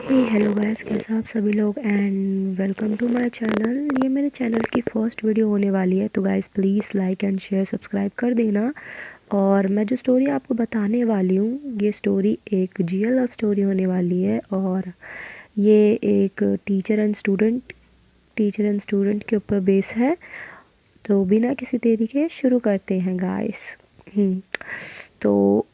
Hello guys, कैसे आप सभी लोग and welcome to my channel. ये मेरे चैनल की फर्स्ट वीडियो होने वाली है, तो guys please like and share subscribe कर देना। और मैं जो स्टोरी आपको बताने वाली हूँ, ये स्टोरी एक रियल लव स्टोरी होने वाली है। और ये एक टीचर एंड स्टूडेंट के ऊपर बेस है। तो बिना किसी देरी के शुरू करते हैं गाइस। तो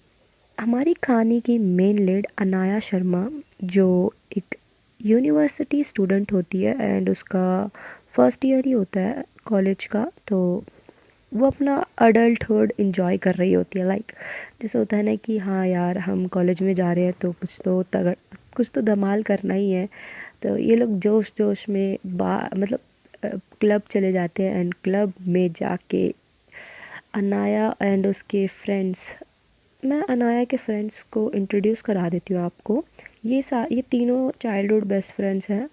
हमारी कहानी की मेन लीड अनाया शर्मा, जो एक यूनिवर्सिटी स्टूडेंट होती है एंड उसका फर्स्ट ईयर ही होता है कॉलेज का। तो वो अपना अडल्टहुड इंजॉय कर रही होती है। लाइक जैसे होता है ना कि हाँ यार, हम कॉलेज में जा रहे हैं तो कुछ तो धमाल करना ही है। तो ये लोग जोश जोश में क्लब चले जाते हैं एंड क्लब में जाके अनाया एंड उसके फ्रेंड्स, मैं अनाया के फ्रेंड्स को इंट्रोड्यूस करा देती हूँ आपको। ये तीनों चाइल्डहुड बेस्ट फ्रेंड्स हैं।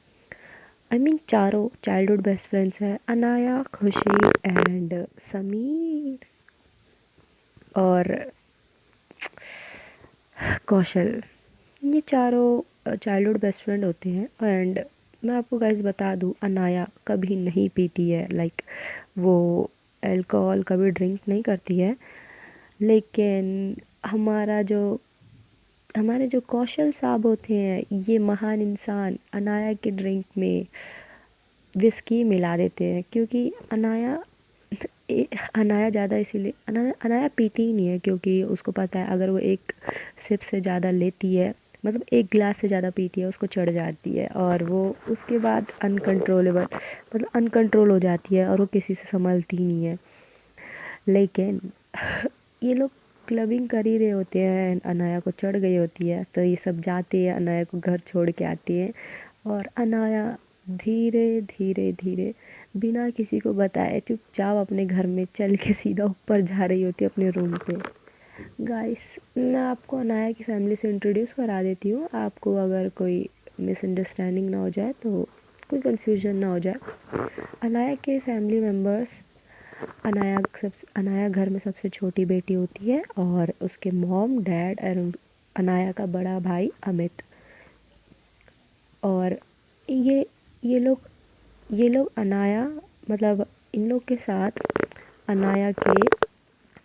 चारों चाइल्डहुड बेस्ट फ्रेंड्स हैं, अनाया, खुशी एंड समीर और कौशल। ये चारों चाइल्डहुड बेस्ट फ्रेंड होते हैं। एंड मैं आपको गाइस बता दूँ, अनाया कभी नहीं पीती है। लाइक वो अल्कोहल कभी ड्रिंक नहीं करती है। लेकिन हमारा जो हमारे जो कौशल साहब होते हैं, ये महान इंसान अनाया के ड्रिंक में विस्की मिला देते हैं। क्योंकि अनाया ज़्यादा इसीलिए अनाया पीती ही नहीं है, क्योंकि उसको पता है अगर वो एक सिप से ज़्यादा लेती है, मतलब एक गिलास से ज़्यादा पीती है, उसको चढ़ जाती है और वो उसके बाद अनकंट्रोल हो जाती है और वो किसी से संभलती नहीं है। लेकिन ये लोग क्लबिंग कर ही रहे होते हैं, अनाया को चढ़ गई होती है, तो ये सब जाते हैं, अनाया को घर छोड़ के आती है। और अनाया धीरे धीरे धीरे बिना किसी को बताए चुपचाप अपने घर में चल के सीधा ऊपर जा रही होती है अपने रूम पे। गाइस, मैं आपको अनाया की फैमिली से इंट्रोड्यूस करा देती हूँ, आपको अगर कोई मिसअंडरस्टैंडिंग ना हो जाए, तो कोई कंफ्यूजन ना हो जाए। अनाया के फैमिली मेम्बर्स, अनाया घर में सबसे छोटी बेटी होती है और उसके मॉम डैड और अनाया का बड़ा भाई अमित। और ये ये लोग ये लोग अनाया, मतलब इन लोग के साथ अनाया के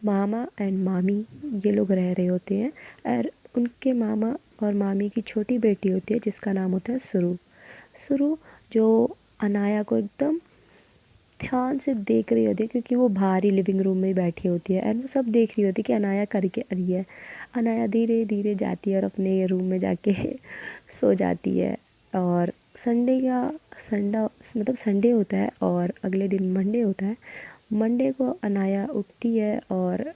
मामा एंड मामी, ये लोग रह रहे होते हैं। और उनके मामा और मामी की छोटी बेटी होती है जिसका नाम होता है सुरु। सुरु जो अनाया को एकदम ध्यान से देख रही होती है, क्योंकि वो बाहर ही लिविंग रूम में ही बैठी होती है एंड वो सब देख रही होती है कि अनाया करके आ रही है। अनाया धीरे धीरे जाती है और अपने रूम में जाके सो जाती है। और संडा मतलब संडे होता है और अगले दिन मंडे होता है। मंडे को अनाया उठती है और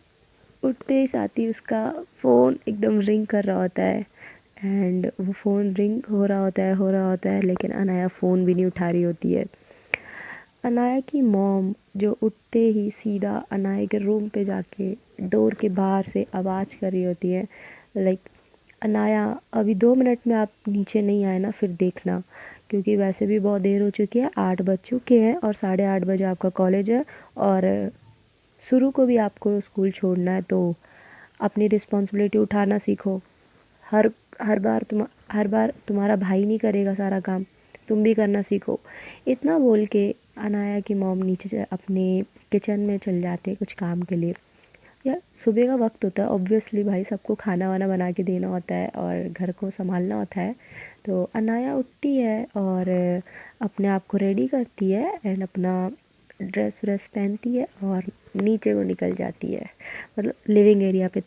उठते ही साथ ही उसका फ़ोन एकदम रिंग कर रहा होता है। एंड वो फ़ोन रिंग हो रहा होता है, लेकिन अनाया फ़ोन भी नहीं उठा रही होती है। अनाया की मॉम जो उठते ही सीधा अनाया के रूम पे जाके डोर के बाहर से आवाज़ कर रही होती है, लाइक अनाया अभी 2 मिनट में आप नीचे नहीं आए ना, फिर देखना, क्योंकि वैसे भी बहुत देर हो चुकी है, 8 बज चुके हैं और 8:30 बजे आपका कॉलेज है। और शुरू को भी आपको स्कूल छोड़ना है, तो अपनी रिस्पॉन्सिबिलिटी उठाना सीखो। हर हर बार तुम्हारा भाई नहीं करेगा सारा काम, तुम भी करना सीखो। इतना बोल के अनाया की मॉम अपने किचन में चल जाते कुछ काम के लिए। या सुबह का वक्त होता है, ऑब्वियसली भाई सबको खाना वाना बना के देना होता है और घर को संभालना होता है। तो अनाया उठती है और अपने आप को रेडी करती है एंड अपना ड्रेस व्रेस पहनती है और नीचे को निकल जाती है, मतलब लिविंग एरिया पे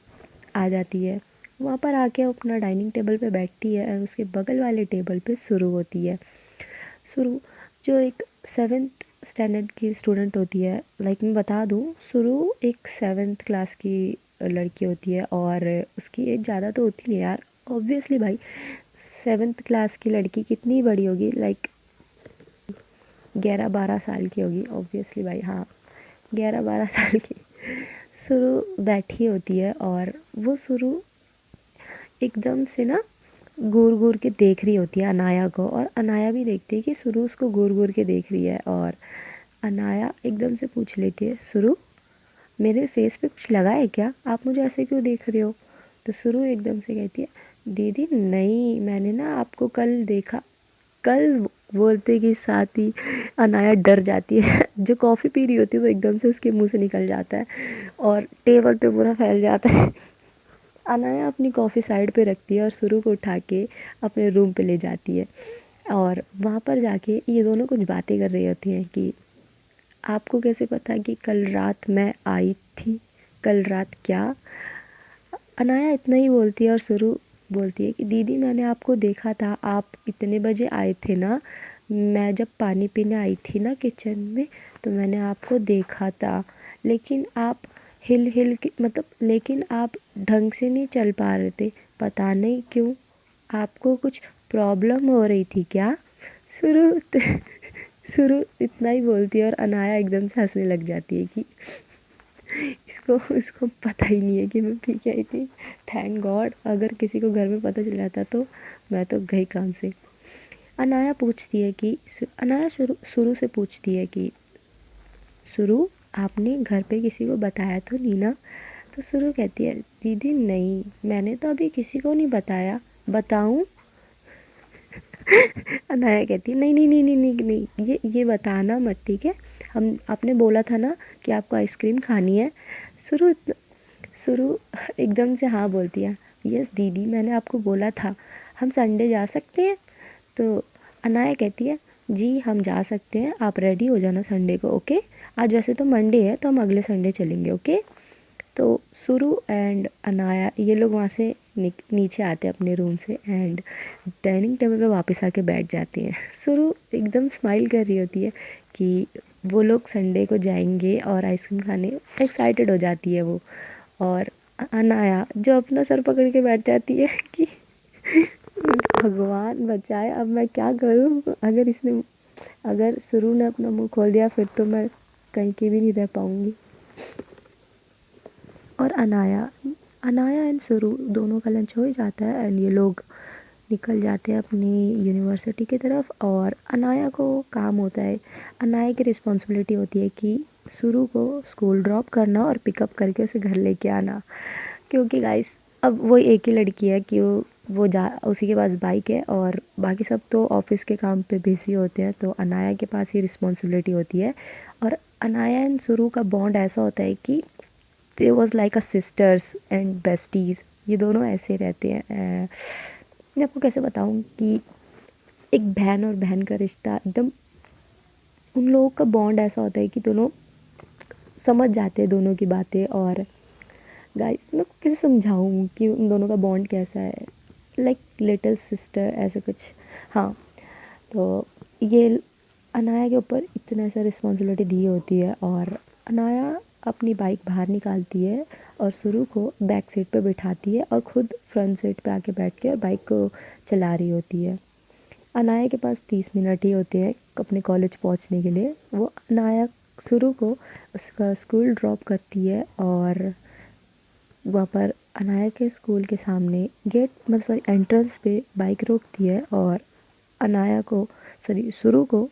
आ जाती है। वहाँ पर आके वो अपना डाइनिंग टेबल पे बैठती है और उसके बगल वाले टेबल पे शुरू होती है। शुरू जो एक 7th स्टैंडर्ड की स्टूडेंट होती है। लाइक मैं बता दूँ, शुरू एक 7th क्लास की लड़की होती है और उसकी एज ज़्यादा तो होती नहीं यार, ऑब्वियसली भाई 7th क्लास की लड़की कितनी बड़ी होगी, लाइक 11-12 साल की होगी ऑब्वियसली भाई, हाँ 11-12 साल की। शुरू बैठी होती है और वो शुरू एकदम से ना घूर घूर के देख रही होती है अनाया को, और अनाया भी देखती है कि सुरु उसको घूर घूर के देख रही है। और अनाया एकदम से पूछ लेती है, सुरु मेरे फेस पे कुछ लगा है क्या, आप मुझे ऐसे क्यों देख रहे हो। तो सुरु एकदम से कहती है, दीदी नहीं, मैंने ना आपको कल देखा। कल बोलते के साथ ही अनाया डर जाती है। जो कॉफ़ी पी रही होती है वो एकदम से उसके मुंह से निकल जाता है और टेबल पे पूरा फैल जाता है। अनाया अपनी कॉफ़ी साइड पे रखती है और सुरु को उठा के अपने रूम पे ले जाती है। और वहाँ पर जाके ये दोनों कुछ बातें कर रही होती हैं कि आपको कैसे पता कि कल रात मैं आई थी? कल रात क्या? अनाया इतना ही बोलती है और सुरु बोलती है कि दीदी मैंने आपको देखा था, आप इतने बजे आए थे ना। मैं जब पानी पीने आई थी ना किचन में, तो मैंने आपको देखा था। लेकिन आप हिल हिल के मतलब लेकिन आप ढंग से नहीं चल पा रहे थे, पता नहीं क्यों। आपको कुछ प्रॉब्लम हो रही थी क्या? शुरू शुरू इतना ही बोलती है और अनाया एकदम से हंसने लग जाती है कि इसको इसको पता ही नहीं है कि मैं पी के आई थी। थैंक गॉड, अगर किसी को घर में पता चल जाता तो मैं तो गई काम से। अनाया पूछती है कि अनाया शुरू शुरू से पूछती है कि शुरू आपने घर पे किसी को बताया तो नहीं ना? तो शुरू कहती है दीदी नहीं, मैंने तो अभी किसी को नहीं बताया, बताऊं? अनाया कहती है नहीं नहीं नहीं नहीं नहीं नहीं, ये बताना मत, ठीक है? हम आपने बोला था ना कि आपको आइसक्रीम खानी है। शुरू शुरू एकदम से हाँ बोलती है। यस दीदी, मैंने आपको बोला था। हम संडे जा सकते हैं? तो अनाया कहती है जी हम जा सकते हैं, आप रेडी हो जाना संडे को, ओके? आज वैसे तो मंडे है तो हम अगले संडे चलेंगे, ओके? तो सुरु एंड अनाया ये लोग वहाँ से नीचे आते हैं अपने रूम से एंड डाइनिंग टेबल पे वापस आके बैठ जाती हैं। सुरु एकदम स्माइल कर रही होती है कि वो लोग संडे को जाएंगे और आइसक्रीम खाने, एक्साइटेड हो जाती है वो। और अनाया जो अपना सर पकड़ के बैठ जाती है कि भगवान बचाए, अब मैं क्या करूँ? अगर सुरु ने अपना मुंह खोल दिया फिर तो मैं कहीं की भी नहीं रह पाऊंगी। और अनाया अनाया एंड सुरु दोनों का लंच हो ही जाता है एंड ये लोग निकल जाते हैं अपनी यूनिवर्सिटी की तरफ। और अनाया को काम होता है, अनाया की रिस्पॉन्सिबिलिटी होती है कि सुरु को स्कूल ड्रॉप करना और पिकअप करके उसे घर लेके आना। क्योंकि गाइस अब वो एक ही लड़की है कि वो जा उसी के पास बाइक है और बाकी सब तो ऑफिस के काम पे बिजी होते हैं, तो अनाया के पास ही रिस्पॉन्सिबिलिटी होती है। और अनाया एंड सुरु का बॉन्ड ऐसा होता है कि they was like a sisters and besties. ये दोनों ऐसे रहते हैं। मैं आपको कैसे बताऊं कि एक बहन और बहन का रिश्ता एकदम, उन लोगों का बॉन्ड ऐसा होता है कि दोनों समझ जाते हैं दोनों की बातें। और गाइस मैं कैसे समझाऊं कि उन दोनों का बॉन्ड कैसा है, लाइक लिटिल सिस्टर ऐसा कुछ। हाँ, तो ये अनाया के ऊपर इतना सा रिस्पॉन्सिबिलिटी दी होती है और अनाया अपनी बाइक बाहर निकालती है और शुरू को बैक सीट पे बिठाती है और खुद फ्रंट सीट पे आके बैठ के और बाइक को चला रही होती है। अनाया के पास 30 मिनट ही होते हैं अपने कॉलेज पहुंचने के लिए। वो अनाया शुरू को उसका स्कूल ड्रॉप करती है और वहाँ पर अनाया के स्कूल के सामने गेट मतलब सॉरी एंट्रेंस पे बाइक रोकती है और अनाया को सॉरी शुरू को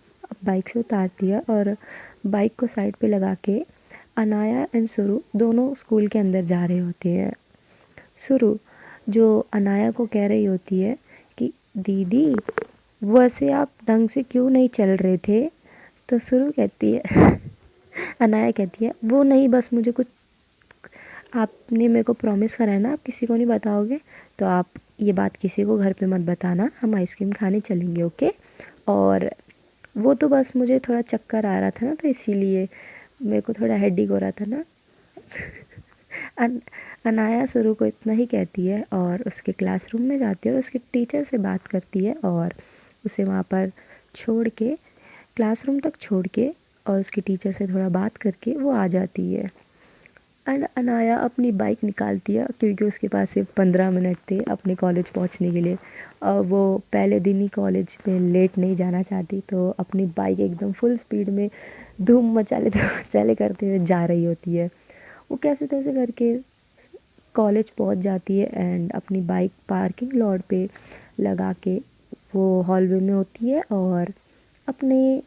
बाइक से उतारती है और बाइक को साइड पे लगा के अनाया एंड शुरू दोनों स्कूल के अंदर जा रहे होते हैं। शुरू जो अनाया को कह रही होती है कि दीदी वैसे आप ढंग से क्यों नहीं चल रहे थे? तो शुरू कहती है अनाया कहती है वो नहीं, बस मुझे कुछ, आपने मेरे को प्रॉमिस करा है ना आप किसी को नहीं बताओगे, तो आप ये बात किसी को घर पे मत बताना, हम आइसक्रीम खाने चलेंगे, ओके? और वो तो बस मुझे थोड़ा चक्कर आ रहा था ना तो इसीलिए मेरे को थोड़ा हेडेक हो रहा था ना। अन, अनाया शुरू को इतना ही कहती है और उसके क्लासरूम में जाती है और उसके टीचर से बात करती है और उसे वहाँ पर छोड़ के क्लासरूम तक छोड़ के और उसके टीचर से थोड़ा बात करके वो आ जाती है। एंड अनाया अपनी बाइक निकालती है क्योंकि उसके पास सिर्फ 15 मिनट थे अपने कॉलेज पहुंचने के लिए और वो पहले दिन ही कॉलेज में लेट नहीं जाना चाहती, तो अपनी बाइक एकदम फुल स्पीड में धूम मचाले करते हुए जा रही होती है। वो कैसे तैसे करके कॉलेज पहुंच जाती है एंड अपनी बाइक पार्किंग लॉट पे लगा के वो हॉलवे में होती है और अपने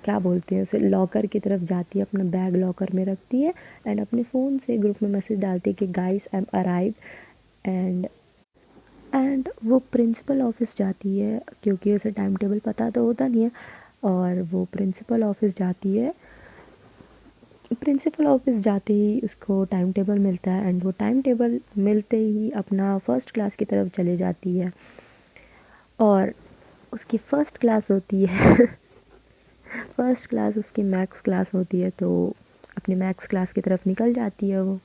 क्या बोलते हैं उसे लॉकर की तरफ जाती है, अपना बैग लॉकर में रखती है एंड अपने फ़ोन से ग्रुप में मैसेज डालती है कि guys I am arrive and and वो प्रिंसिपल ऑफिस जाती है क्योंकि उसे टाइम टेबल पता तो होता नहीं है। और वो प्रिंसिपल ऑफिस जाती है, प्रिंसिपल ऑफिस जाते ही उसको टाइम टेबल मिलता है एंड वो टाइम टेबल मिलते ही अपना फर्स्ट क्लास की तरफ चले जाती है। और उसकी फ़र्स्ट क्लास होती है फर्स्ट क्लास उसकी मैथ्स क्लास होती है, तो अपनी मैथ्स क्लास की तरफ निकल जाती है वो।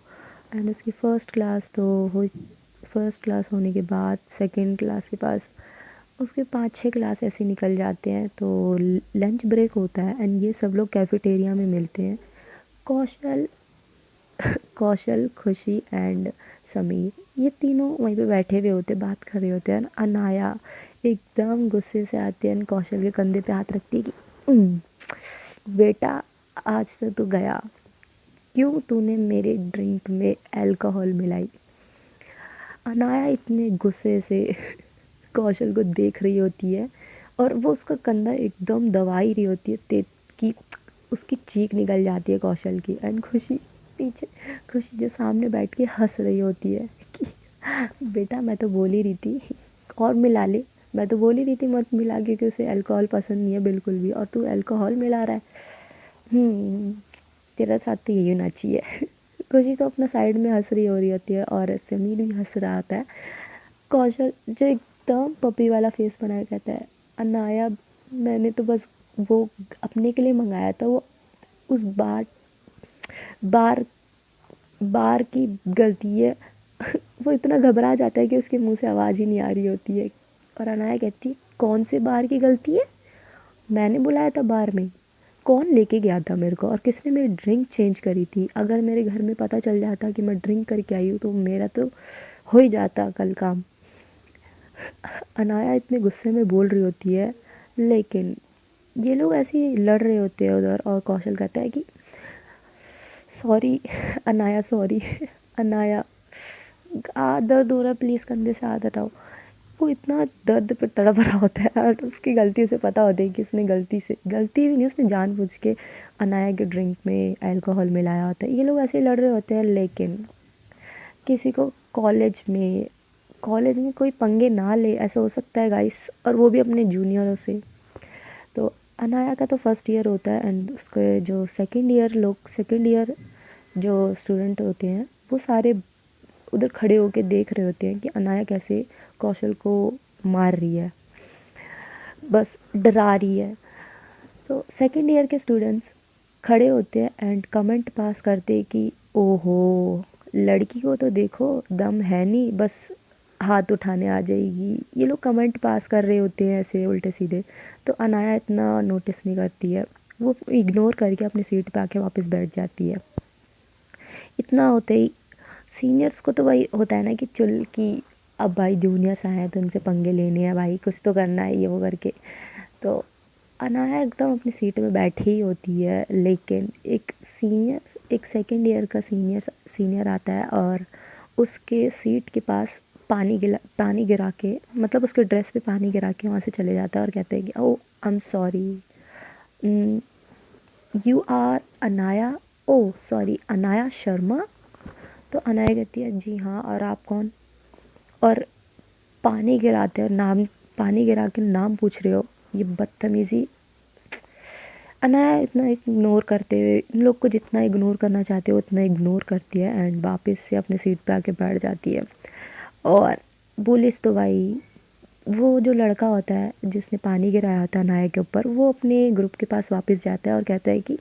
एंड उसकी फ़र्स्ट क्लास तो हो, फर्स्ट क्लास होने के बाद सेकंड क्लास के पास उसके 5-6 क्लास ऐसे निकल जाते हैं। तो लंच ब्रेक होता है एंड ये सब लोग कैफेटेरिया में मिलते हैं। कौशल कौशल, खुशी एंड समीर, ये तीनों वहीं पे बैठे हुए होते, बात कर रहे होते हैं। अनाया एकदम गुस्से से आती है, कौशल के कंधे पे हाथ रखती है कि बेटा आज तो तू गया, क्यों तूने मेरे ड्रिंक में अल्कोहल मिलाई। अनाया इतने गुस्से से कौशल को देख रही होती है और वो उसका कंधा एकदम दबा ही रही होती है तेज कि उसकी चीख निकल जाती है कौशल की। एंड खुशी पीछे, खुशी जो सामने बैठ के हंस रही होती है कि बेटा मैं तो बोल ही रही थी और मिला ले, मैं तो बोल ही रही थी मत मिला क्योंकि उसे अल्कोहल पसंद नहीं है बिल्कुल भी, और तू अल्कोहल मिला रहा है। हम्म, तेरा साथ तो यही होना चाहिए खुशी तो अपना साइड में हंस रही हो रही होती है और समीर भी हंस रहा होता है। कौशल जो एकदम पपी वाला फेस बनाया कहता है, अनाया मैंने तो बस वो अपने के लिए मंगाया था, वो उस बार बार की गलती है वो इतना घबरा जाता है कि उसके मुंह से आवाज़ ही नहीं आ रही होती है। और अनाया कहती है कौन से बार की गलती है, मैंने बुलाया था बार में, कौन लेके गया था मेरे को और किसने मेरी ड्रिंक चेंज करी थी। अगर मेरे घर में पता चल जाता कि मैं ड्रिंक करके आई हूँ तो मेरा तो हो ही जाता कल काम। अनाया इतने गुस्से में बोल रही होती है, लेकिन ये लोग ऐसे ही लड़ रहे होते हैं उधर। और कौशल कहता है कि सॉरी अनाया, सॉरी अनाया, दर्द हो रहा है प्लीज़ कंधे से हाथ हटाओ। वो इतना दर्द पे तड़प रहा होता है और उसकी गलती उसे पता होता है कि उसने गलती से, गलती भी नहीं उसने जानबूझ के अनाया के ड्रिंक में अल्कोहल मिलाया होता है। ये लोग ऐसे ही लड़ रहे होते हैं, लेकिन किसी को कॉलेज में कोई पंगे ना ले, ऐसा हो सकता है गाइस, और वो भी अपने जूनियरों से। तो अनाया का तो फर्स्ट ईयर होता है एंड उसके जो सेकेंड ईयर जो स्टूडेंट होते हैं वो सारे उधर खड़े होके देख रहे होते हैं कि अनाया कैसे कौशल को मार रही है, बस डरा रही है। तो सेकेंड ईयर के स्टूडेंट्स खड़े होते हैं एंड कमेंट पास करते हैं कि ओहो, लड़की को तो देखो दम है नहीं, बस हाथ उठाने आ जाएगी। ये लोग कमेंट पास कर रहे होते हैं ऐसे उल्टे सीधे। तो अनाया इतना नोटिस नहीं करती है, वो इग्नोर करके अपनी सीट पे आके वापस बैठ जाती है। इतना होते ही सीनियर्स को तो भाई होता है ना कि चल कि अब भाई जूनियर्स आए हैं तो उनसे पंगे लेने हैं भाई, कुछ तो करना है ये वो करके। तो अनाया एकदम अपनी सीट में बैठी ही होती है, लेकिन एक सेकंड ईयर का सीनियर आता है और उसके सीट के पास पानी गिरा के, मतलब उसके ड्रेस पे पानी गिरा के वहाँ से चले जाता है और कहते हैं कि oh I am sorry, you are Anaya, oh sorry Anaya Sharma. तो अनाया कहती है जी हाँ, और आप कौन। और पानी गिराते और नाम, पानी गिरा के नाम पूछ रहे हो, ये बदतमीज़ी। अनाया इतना इग्नोर करते हुए, इन लोग को जितना इग्नोर करना चाहते हो उतना इग्नोर करती है एंड वापस से अपने सीट पे आके बैठ जाती है। और पुलिस तो भाई, वो जो लड़का होता है जिसने पानी गिराया होता है अनाया के ऊपर, वो अपने ग्रुप के पास वापस जाता है और कहता है कि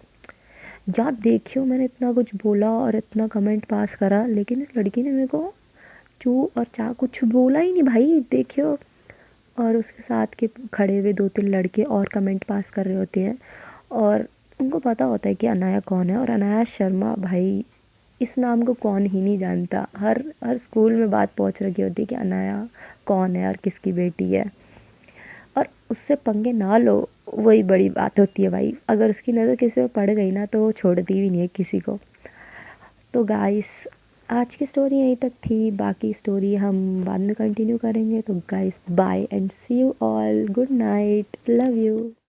यार देखियो मैंने इतना कुछ बोला और इतना कमेंट पास करा, लेकिन इस लड़की ने मेरे को चू और चा कुछ बोला ही नहीं भाई, देखियो। और उसके साथ के खड़े हुए 2-3 लड़के और कमेंट पास कर रहे होते हैं और उनको पता होता है कि अनाया कौन है। और अनाया शर्मा भाई, इस नाम को कौन ही नहीं जानता, हर हर स्कूल में बात पहुंच रखी होती है कि अनाया कौन है और किसकी बेटी है। और उससे पंगे ना लो, वही बड़ी बात होती है भाई। अगर उसकी नज़र किसी पे पड़ गई ना तो वो छोड़ती भी नहीं है किसी को। तो गाइस, आज की स्टोरी यहीं तक थी, बाकी स्टोरी हम बाद में कंटिन्यू करेंगे। तो guys bye and see you all, good night, love you.